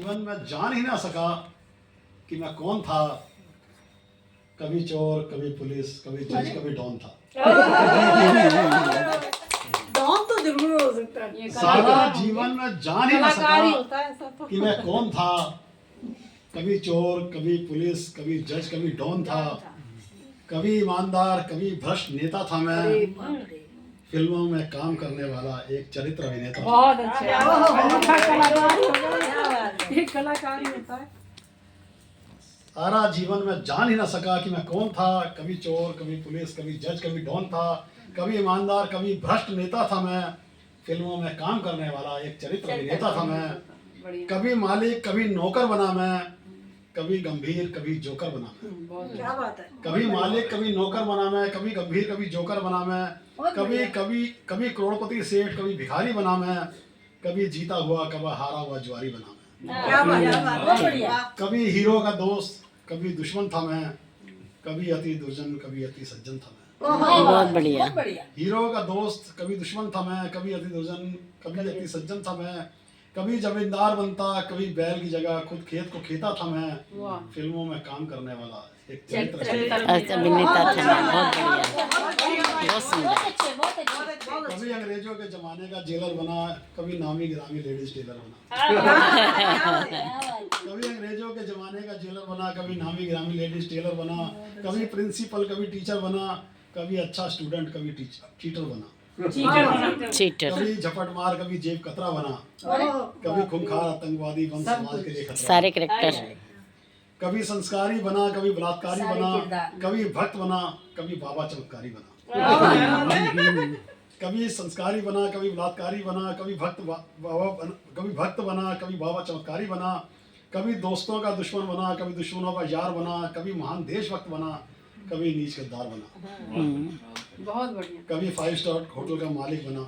जीवन में जान ही ना सका कि मैं कौन था। कभी चोर, कभी पुलिस, कभी जज, कभी डॉन था। डॉन तो जरूर हो सकता है। ये सारा जीवन में जान ही ना कलाकार ही सका होता है ऐसा तो। कि मैं कौन था। कभी चोर, कभी पुलिस, कभी जज, कभी डॉन था। कभी ईमानदार, कभी भ्रष्ट नेता था मैं। अरे बाप रे। फिल्मों में काम करने वाला एक चरित्र अभिनेता था। बहुत अच्छा कलाकार ही होता क्या है, बात है। ये कलाकार ही होता है। सारा जीवन में जान ही ना सका कि मैं कौन था। कभी चोर, कभी पुलिस, कभी जज, कभी डॉन था। कभी ईमानदार, कभी भ्रष्ट नेता था मैं। फिल्मों में काम करने वाला एक चरित्र अभिनेता था मैं। बढ़िया, कभी मालिक, कभी नौकर बना मैं। कभी गंभीर, कभी जोकर बना मैं। बहुत क्या बात है। कभी मालिक, कभी नौकर बना मैं। कभी गंभीर, कभी जोकर बना मैं। बहुत कभी बढ़िया। कभी कभी करोड़पति सेठ, कभी भिखारी बना मैं। कभी जीता हुआ, कभी हारा हुआ जुआरी बना मैं। क्या बात है। बहुत बढ़िया। कभी हीरो का दोस्त, कभी दुश्मन था मैं। कभी अति दुर्जन, कभी अति सज्जन था मैं। बहुत बढ़िया। बहुत बढ़िया। हीरो का दोस्त, कभी दुश्मन था मैं। कभी अति दुर्जन, कभी अति सज्जन था मैं। कभी जमींदार बनता, कभी बैल की जगह खुद खेत को खेता था मैं। वाह। फिल्मों में काम करने वाला एक चरित्र अभिनेता था। बहुत बढ़िया, बहुत सुंदर। कभी अंग्रेजों के जमाने का जेलर बना। कभी नामी गिरामी लेडीज टेलर बना। कभी अंग्रेजों के जमाने का जेलर बना। कभी नामी गिरामी लेडीज टेलर बना। कभी प्रिंसिपल, कभी टीचर बना। कभी अच्छा स्टूडेंट, कभी चीटर बना। चीटर। कभी झपट मार, कभी जेब कतरा बना। कभी खूंखार आतंकवादी बन समाज के लिए खतरा। सारे करेक्टर। कभी संस्कारी बना, कभी बलात्कारी सारे बना। किरदार। कभी भक्त बना, कभी बाबा चमत्कारी बना। कभी संस्कारी बना, कभी बलात्कारी बना। कभी भक्त बना, कभी बाबा चमत्कारी बना। कभी दोस्तों का दुश्मन बना, कभी दुश्मनों का यार बना। कभी महान देशभक्त बना, कभी नीच गद्दार बना। बहुत बढ़िया, कभी 5 स्टार होटल का मालिक बना।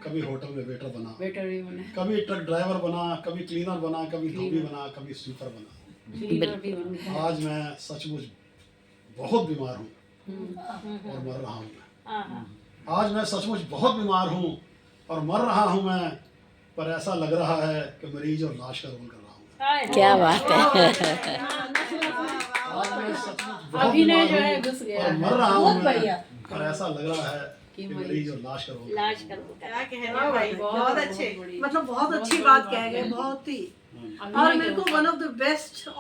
कभी होटल में वेटर बना। बेटर ही बने, कभी ट्रक ड्राइवर बना। कभी क्लीनर बना। कभी धोबी बना। कभी स्वीपर बना। क्लीनर भी बने। आज मैं सचमुच बहुत बीमार हूँ और मर रहा हूँ मैं। आज मैं सचमुच बहुत बीमार हूँ और मर रहा हूँ मैं। पर ऐसा लग रहा है कि मरीज और लाश का रोल कर रहा हूँ। क्या बात है। आज मैं सचमुच बहुत अभिनय बीमार जो है हूँ घुस गया और है। मर रहा हूँ बहुत मैं। बढ़िया। पर ऐसा लग रहा है कि मरीज और लाश का रोल। क्या कहने हाँ भाई। भाई, बहुत अच्छे। बढ़िया। मतलब बहुत अच्छी बात कह गए। बहुत ही। और अभिनय मेरे को के वन ऑफ द बेस्ट